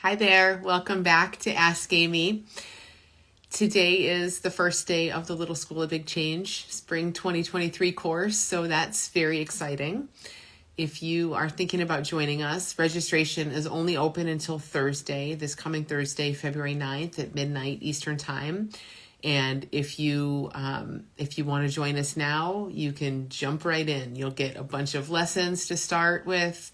Hi there. Welcome back to Ask Amy. Today is the first day of the Little School of Big Change Spring 2023 course, so that's very exciting. If you are thinking about joining us, registration is only open until Thursday, this coming Thursday, February 9th at midnight Eastern Time. And if you want to join us now, you can jump right in. You'll get a bunch of lessons to start with.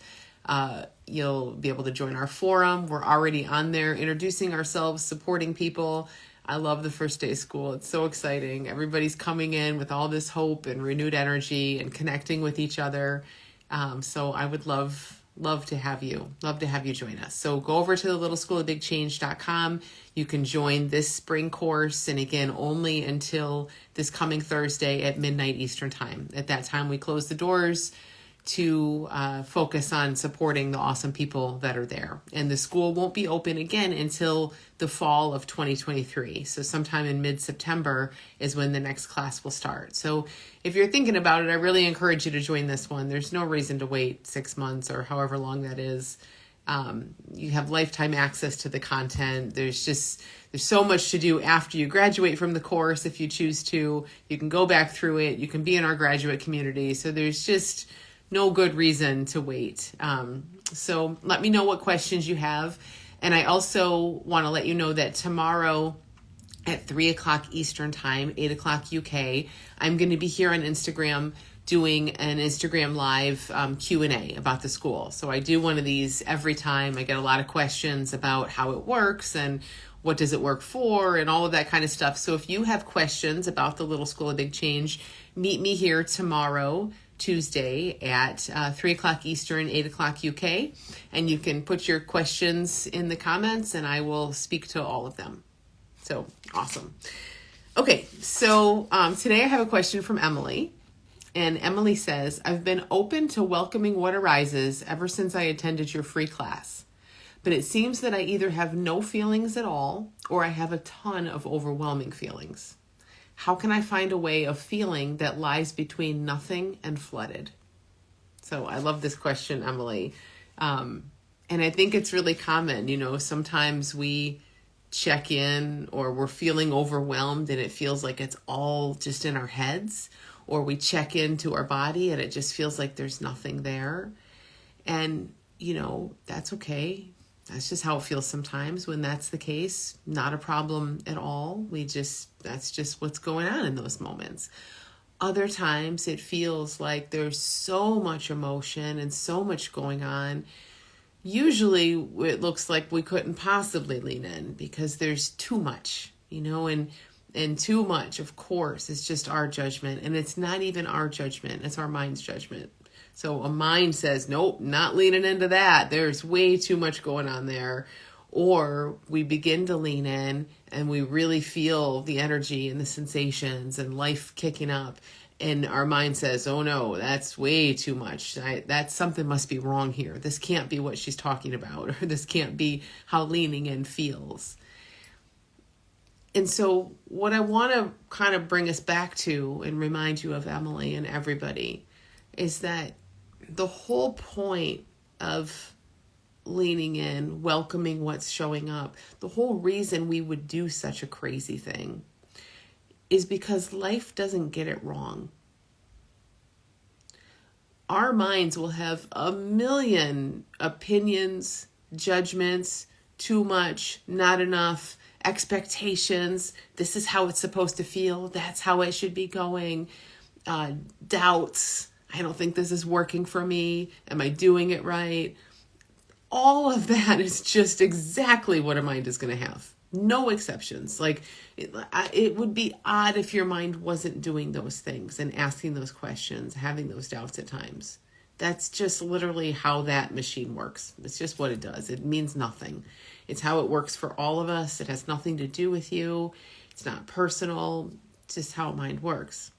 You'll be able to join our forum. We're already on there introducing ourselves, supporting people. I love the first day of school. It's so exciting. Everybody's coming in with all this hope and renewed energy and connecting with each other. So I would love to have you join us. So go over to the littleschoolofbigchange.com. You can join this spring course. And again, only until this coming Thursday at midnight Eastern Time. At that time, we close the doors to focus on supporting the awesome people that are there. And the school won't be open again until the fall of 2023. So sometime in mid-September is when the next class will start. So if you're thinking about it, I really encourage you to join this one. There's no reason to wait 6 months or however long that is. You have lifetime access to the content. There's so much to do after you graduate from the course if you choose to. You can go back through it. You can be in our graduate community. So there's just no good reason to wait. So let me know what questions you have. And I also want to let you know that tomorrow at 3 o'clock Eastern Time, 8 o'clock UK, I'm going to be here on Instagram doing an Instagram live Q&A about the school. So I do one of these every time. I get a lot of questions about how it works and what does it work for and all of that kind of stuff. So if you have questions about the Little School of Big Change, meet me here tomorrow, Tuesday at 3 o'clock Eastern, 8 o'clock UK. And you can put your questions in the comments and I will speak to all of them. So awesome. Okay, so today I have a question from Emily. And Emily says, I've been open to welcoming what arises ever since I attended your free class. But it seems that I either have no feelings at all or I have a ton of overwhelming feelings. How can I find a way of feeling that lies between nothing and flooded? So I love this question, Emily. And I think it's really common. You know, sometimes we check in or we're feeling overwhelmed and it feels like it's all just in our heads, or we check into our body and it just feels like there's nothing there. And, you know, that's okay. That's just how it feels sometimes. When that's the case, not a problem at all. That's just what's going on in those moments. Other times it feels like there's so much emotion and so much going on. Usually it looks like we couldn't possibly lean in because there's too much, you know, and too much, of course, is just our judgment. And it's not even our judgment. It's our mind's judgment. So a mind says, nope, not leaning into that. There's way too much going on there. Or we begin to lean in and we really feel the energy and the sensations and life kicking up. And our mind says, oh no, that's way too much. That something must be wrong here. This can't be what she's talking about, or this can't be how leaning in feels. And so what I want to kind of bring us back to and remind you of, Emily, and everybody, is that the whole point of leaning in, welcoming what's showing up, the whole reason we would do such a crazy thing is because life doesn't get it wrong. Our minds will have a million opinions, judgments, too much, not enough, expectations. This is how it's supposed to feel. That's how it should be going. Doubts. I don't think this is working for me. Am I doing it right? All of that is just exactly what a mind is going to have. No exceptions. Like it would be odd if your mind wasn't doing those things and asking those questions, having those doubts at times. That's just literally how that machine works. It's just what it does. It means nothing. It's how it works for all of us. It has nothing to do with you. It's not personal. It's just how mind works.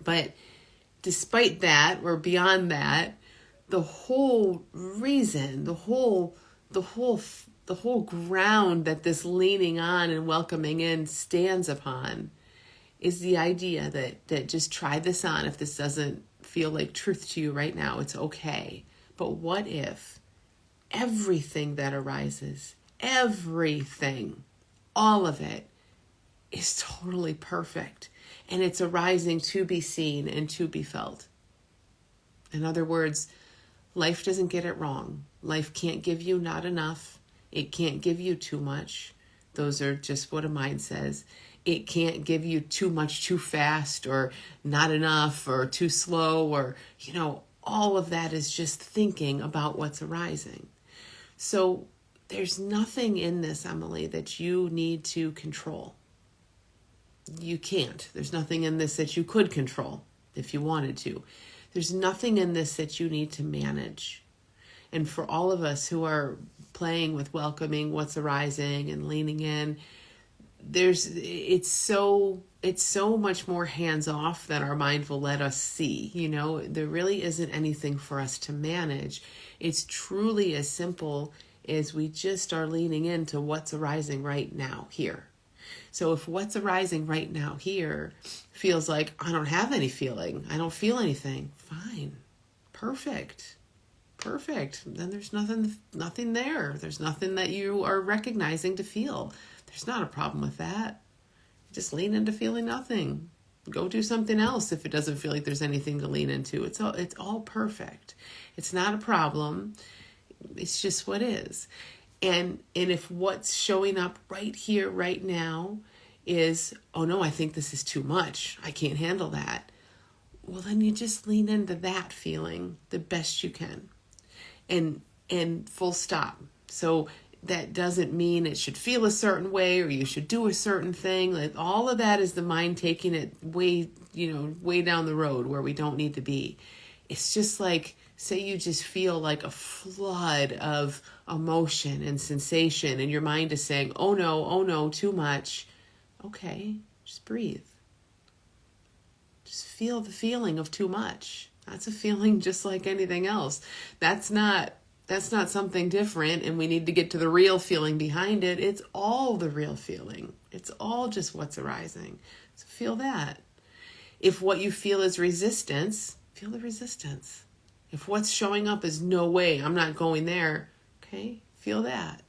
But despite that, or beyond that, the whole reason, the whole ground that this leaning on and welcoming in stands upon is the idea that just try this on. If this doesn't feel like truth to you right now, it's okay. But what if everything that arises, everything, all of it is totally perfect. And it's arising to be seen and to be felt. In other words, life doesn't get it wrong. Life can't give you not enough. It can't give you too much. Those are just what a mind says. It can't give you too much too fast, or not enough, or too slow, or, all of that is just thinking about what's arising. So there's nothing in this, Emily, that you need to control. You can't. There's nothing in this that you could control if you wanted to. There's nothing in this that you need to manage. And for all of us who are playing with welcoming what's arising and leaning in, it's so much more hands off than our mind will let us see. There really isn't anything for us to manage. It's truly as simple as we just are leaning into what's arising right now here. So if what's arising right now here feels like I don't have any feeling, I don't feel anything, fine, perfect. Then there's nothing there. There's nothing that you are recognizing to feel. There's not a problem with that. Just lean into feeling nothing. Go do something else if it doesn't feel like there's anything to lean into. It's all perfect. It's not a problem. It's just what is. And if what's showing up right here, right now is, oh no, I think this is too much, I can't handle that. Well, then you just lean into that feeling the best you can. And full stop. So that doesn't mean it should feel a certain way or you should do a certain thing. Like all of that is the mind taking it way down the road where we don't need to be. It's just like, say you just feel like a flood of emotion and sensation and your mind is saying, oh no, too much. Okay, just breathe. Just feel the feeling of too much. That's a feeling just like anything else. That's not something different, and we need to get to the real feeling behind it. It's all the real feeling. It's all just what's arising. So feel that. If what you feel is resistance, feel the resistance. If what's showing up is no way, I'm not going there, okay, feel that.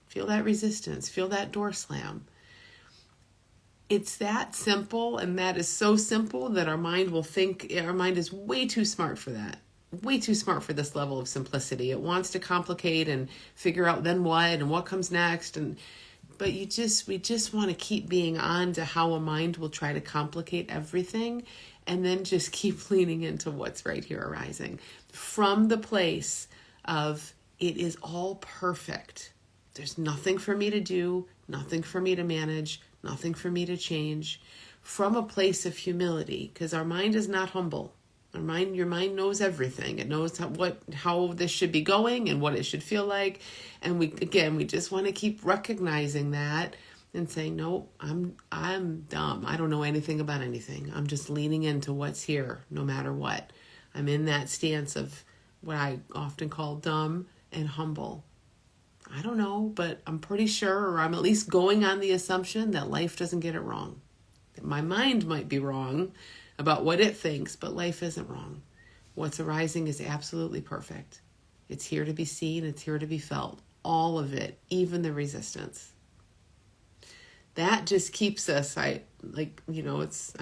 Feel that resistance. Feel that door slam. It's that simple, and that is so simple that our mind will think, our mind is way too smart for that. Way too smart for this level of simplicity. It wants to complicate and figure out then what and what comes next. But we just want to keep being on to how a mind will try to complicate everything, and then just keep leaning into what's right here arising. From the place of it is all perfect. There's nothing for me to do, nothing for me to manage, nothing for me to change. From a place of humility, because our mind is not humble. Your mind knows everything. It knows how this should be going and what it should feel like. And we just want to keep recognizing that and saying, no, I'm dumb. I don't know anything about anything. I'm just leaning into what's here, no matter what. I'm in that stance of what I often call dumb and humble. I don't know, but I'm pretty sure, or I'm at least going on the assumption that life doesn't get it wrong. That my mind might be wrong about what it thinks, but life isn't wrong. What's arising is absolutely perfect. It's here to be seen. It's here to be felt. All of it, even the resistance. That just keeps us, I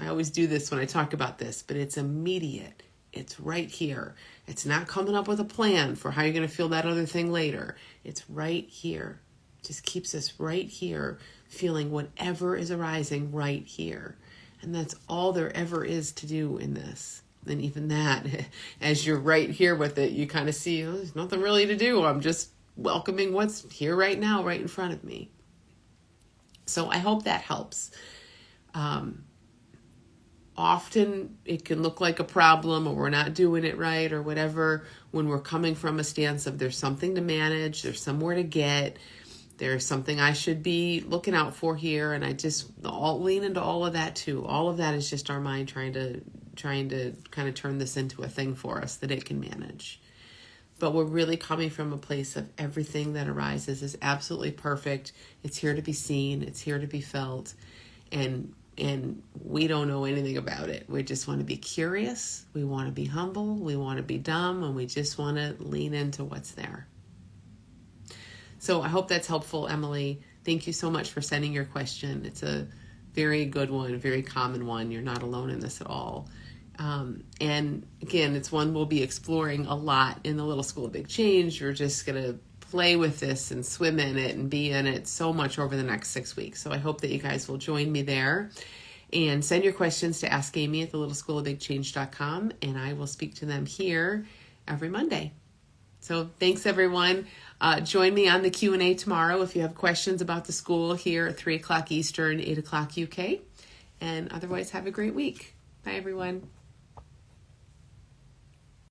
always do this when I talk about this, but it's immediate. It's right here. It's not coming up with a plan for how you're going to feel that other thing later. It's right here. It just keeps us right here, feeling whatever is arising right here. And that's all there ever is to do in this. And even that, as you're right here with it, you kind of see, there's nothing really to do. I'm just welcoming what's here right now, right in front of me. So I hope that helps. Often it can look like a problem, or we're not doing it right or whatever, when we're coming from a stance of there's something to manage, there's somewhere to get, there's something I should be looking out for here. And I just lean into all of that too. All of that is just our mind trying to kind of turn this into a thing for us that it can manage. But we're really coming from a place of everything that arises is absolutely perfect. It's here to be seen. It's here to be felt. And we don't know anything about it. We just want to be curious. We want to be humble. We want to be dumb. And we just want to lean into what's there. So I hope that's helpful, Emily. Thank you so much for sending your question. It's a very good one, a very common one. You're not alone in this at all. And again, it's one we'll be exploring a lot in the Little School of Big Change. We're just going to play with this and swim in it and be in it so much over the next 6 weeks. So I hope that you guys will join me there. And send your questions to askamy at thelittleschoolofbigchange.com, and I will speak to them here every Monday. So thanks, everyone. Join me on the Q&A tomorrow if you have questions about the school here at 3 o'clock Eastern, 8 o'clock UK. And otherwise, have a great week. Bye, everyone.